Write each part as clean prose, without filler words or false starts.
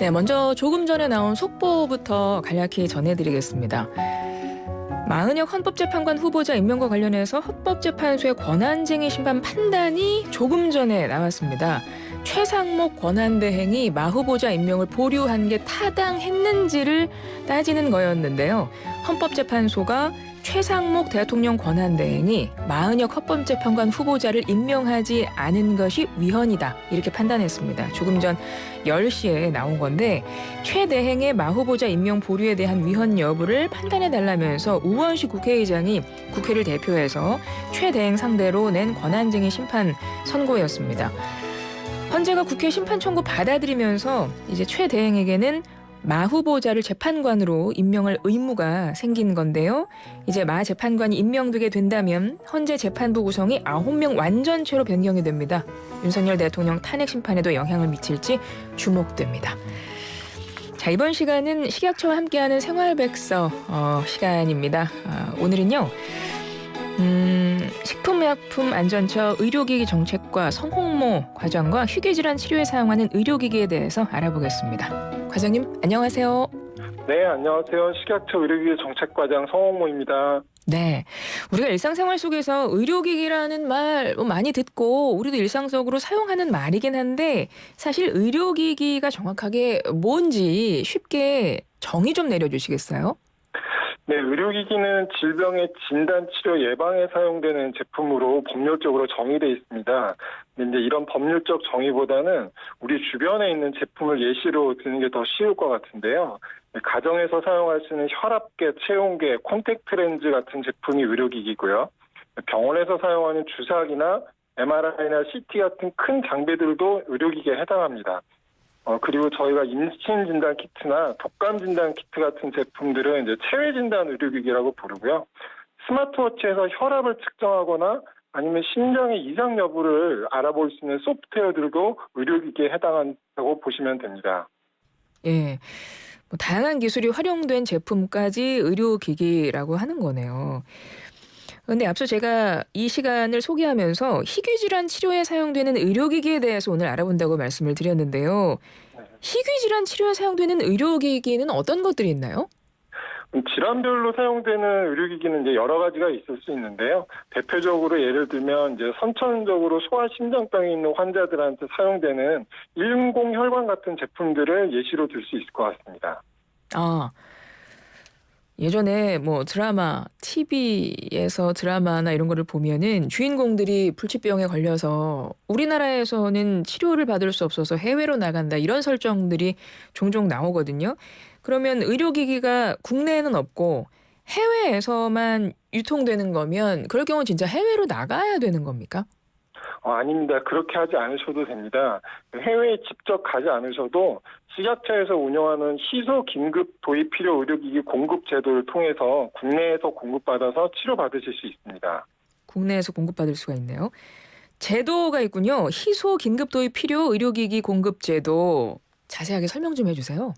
네, 먼저 조금 전에 나온 속보부터 간략히 전해드리겠습니다. 마은혁 헌법재판관 후보자 임명과 관련해서 헌법재판소의 권한쟁의 심판 판단이 조금 전에 나왔습니다. 최상목 권한대행이 마 후보자 임명을 보류한 게 타당했는지를 따지는 거였는데요. 헌법재판소가 최상목 대통령 권한대행이 마은혁 헌법재판관 후보자를 임명하지 않은 것이 위헌이다, 이렇게 판단했습니다. 조금 전 10시에 나온 건데, 최 대행의 마 후보자 임명 보류에 대한 위헌 여부를 판단해달라면서 우원식 국회의장이 국회를 대표해서 최 대행 상대로 낸 권한쟁의 심판 선고였습니다. 헌재가 국회 심판 청구 받아들이면서 이제 최 대행에게는 마 후보자를 재판관으로 임명할 의무가 생긴 건데요. 이제 마 재판관이 임명되게 된다면 헌재 재판부 구성이 9명 완전체로 변경이 됩니다. 윤석열 대통령 탄핵 심판에도 영향을 미칠지 주목됩니다. 자, 이번 시간은 식약처와 함께하는 생활백서 시간입니다. 오늘은요. 식품의약품안전처 의료기기 정책과 성홍모 과장과 희귀질환 치료에 사용하는 의료기기에 대해서 알아보겠습니다. 과장님, 안녕하세요. 네, 안녕하세요. 식약처 의료기기 정책과장 성홍모입니다. 네, 우리가 일상생활 속에서 의료기기라는 말 많이 듣고 우리도 일상적으로 사용하는 말이긴 한데, 사실 의료기기가 정확하게 뭔지 쉽게 정의 좀 내려주시겠어요? 네, 의료기기는 질병의 진단, 치료, 예방에 사용되는 제품으로 법률적으로 정의되어 있습니다. 근데 이제 이런 법률적 정의보다는 우리 주변에 있는 제품을 예시로 드는 게 더 쉬울 것 같은데요. 가정에서 사용할 수 있는 혈압계, 체온계, 콘택트 렌즈 같은 제품이 의료기기고요. 병원에서 사용하는 주사기나 MRI나 CT 같은 큰 장비들도 의료기기에 해당합니다. 그리고 저희가 임신 진단 키트나 독감 진단 키트 같은 제품들은 이제 체외 진단 의료기기라고 부르고요. 스마트워치에서 혈압을 측정하거나 아니면 심장의 이상 여부를 알아볼 수 있는 소프트웨어들도 의료기기에 해당한다고 보시면 됩니다. 예, 다양한 기술이 활용된 제품까지 의료기기라고 하는 거네요. 그런데 앞서 제가 이 시간을 소개하면서 희귀질환 치료에 사용되는 의료기기에 대해서 오늘 알아본다고 말씀을 드렸는데요. 희귀질환 치료에 사용되는 의료기기는 어떤 것들이 있나요? 질환별로 사용되는 의료기기는 이제 여러 가지가 있을 수 있는데요. 대표적으로 예를 들면 이제 선천적으로 소아심장병이 있는 환자들한테 사용되는 인공혈관 같은 제품들을 예시로 들 수 있을 것 같습니다. 예전에 드라마, TV에서 드라마나 이런 거를 보면은 주인공들이 불치병에 걸려서 우리나라에서는 치료를 받을 수 없어서 해외로 나간다, 이런 설정들이 종종 나오거든요. 그러면 의료기기가 국내에는 없고 해외에서만 유통되는 거면 그럴 경우 진짜 해외로 나가야 되는 겁니까? 아닙니다. 그렇게 하지 않으셔도 됩니다. 해외에 직접 가지 않으셔도 식약처에서 운영하는 희소 긴급 도입 필요 의료기기 공급 제도를 통해서 국내에서 공급받아서 치료받으실 수 있습니다. 국내에서 공급받을 수가 있네요. 제도가 있군요. 희소 긴급 도입 필요 의료기기 공급 제도, 자세하게 설명 좀 해주세요.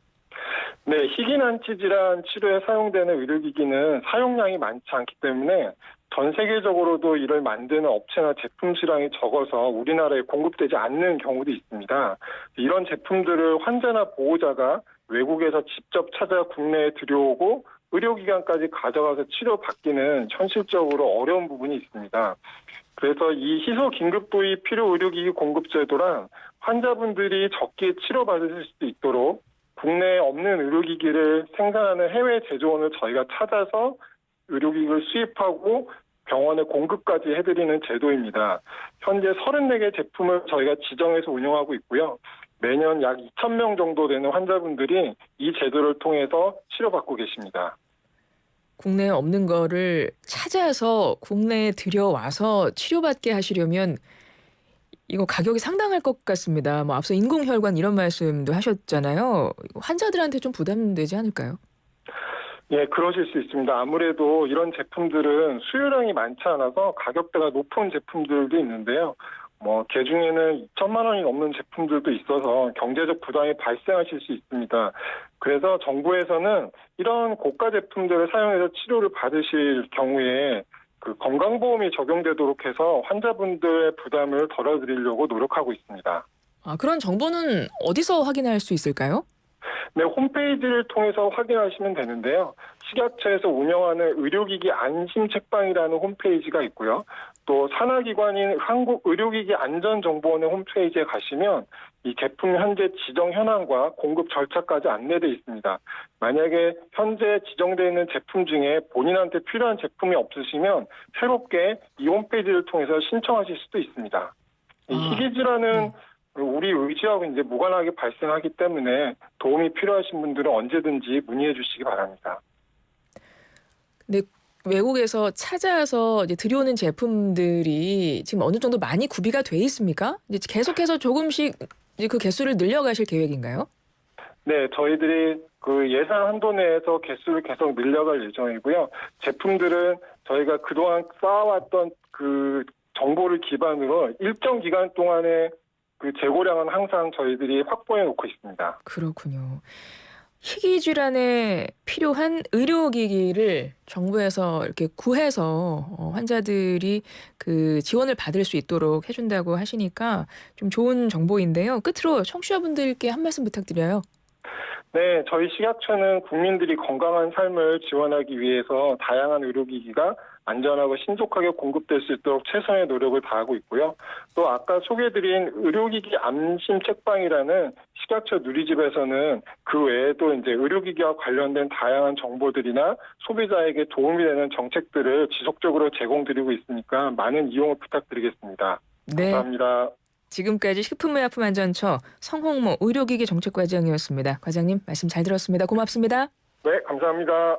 네, 희귀난치 질환 치료에 사용되는 의료기기는 사용량이 많지 않기 때문에 전 세계적으로도 이를 만드는 업체나 제품 수량이 적어서 우리나라에 공급되지 않는 경우도 있습니다. 이런 제품들을 환자나 보호자가 외국에서 직접 찾아 국내에 들여오고 의료기관까지 가져가서 치료받기는 현실적으로 어려운 부분이 있습니다. 그래서 이 희소 긴급 도입 필요 의료기기 공급 제도란 환자분들이 적게 치료받으실 수 있도록 국내에 없는 의료기기를 생산하는 해외 제조원을 저희가 찾아서 의료기기를 수입하고 병원에 공급까지 해드리는 제도입니다. 현재 34개 제품을 저희가 지정해서 운영하고 있고요. 매년 약 2,000명 정도 되는 환자분들이 이 제도를 통해서 치료받고 계십니다. 국내에 없는 거를 찾아서 국내에 들여와서 치료받게 하시려면 이거 가격이 상당할 것 같습니다. 앞서 인공혈관 이런 말씀도 하셨잖아요. 환자들한테 좀 부담되지 않을까요? 예, 그러실 수 있습니다. 아무래도 이런 제품들은 수요량이 많지 않아서 가격대가 높은 제품들도 있는데요. 개중에는 2천만 원이 넘는 제품들도 있어서 경제적 부담이 발생하실 수 있습니다. 그래서 정부에서는 이런 고가 제품들을 사용해서 치료를 받으실 경우에 그 건강보험이 적용되도록 해서 환자분들의 부담을 덜어드리려고 노력하고 있습니다. 그런 정보는 어디서 확인할 수 있을까요? 네, 홈페이지를 통해서 확인하시면 되는데요. 식약처에서 운영하는 의료기기 안심 책방이라는 홈페이지가 있고요. 또 산하기관인 한국의료기기안전정보원의 홈페이지에 가시면 이 제품 현재 지정 현황과 공급 절차까지 안내되어 있습니다. 만약에 현재 지정되어 있는 제품 중에 본인한테 필요한 제품이 없으시면 새롭게 이 홈페이지를 통해서 신청하실 수도 있습니다. 이 희귀질환은 네. 우리 의지하고 이제 무관하게 발생하기 때문에 도움이 필요하신 분들은 언제든지 문의해 주시기 바랍니다. 근데 외국에서 찾아서 이제 들여오는 제품들이 지금 어느 정도 많이 구비가 돼 있습니까? 이제 계속해서 조금씩 이제 그 개수를 늘려가실 계획인가요? 네, 저희들이 그 예산 한도 내에서 개수를 계속 늘려갈 예정이고요. 제품들은 저희가 그동안 쌓아왔던 그 정보를 기반으로 일정 기간 동안에 그 재고량은 항상 저희들이 확보해 놓고 있습니다. 그렇군요. 희귀 질환에 필요한 의료기기를 정부에서 이렇게 구해서 환자들이 그 지원을 받을 수 있도록 해준다고 하시니까 좀 좋은 정보인데요. 끝으로 청취자분들께 한 말씀 부탁드려요. 네, 저희 식약처는 국민들이 건강한 삶을 지원하기 위해서 다양한 의료기기가 안전하고 신속하게 공급될 수 있도록 최선의 노력을 다하고 있고요. 또 아까 소개해드린 의료기기 안심 책방이라는 식약처 누리집에서는 그 외에도 이제 의료기기와 관련된 다양한 정보들이나 소비자에게 도움이 되는 정책들을 지속적으로 제공드리고 있으니까 많은 이용을 부탁드리겠습니다. 네. 감사합니다. 지금까지 식품의약품안전처 성홍모 의료기기 정책과장이었습니다. 과장님 말씀 잘 들었습니다. 고맙습니다. 네, 감사합니다.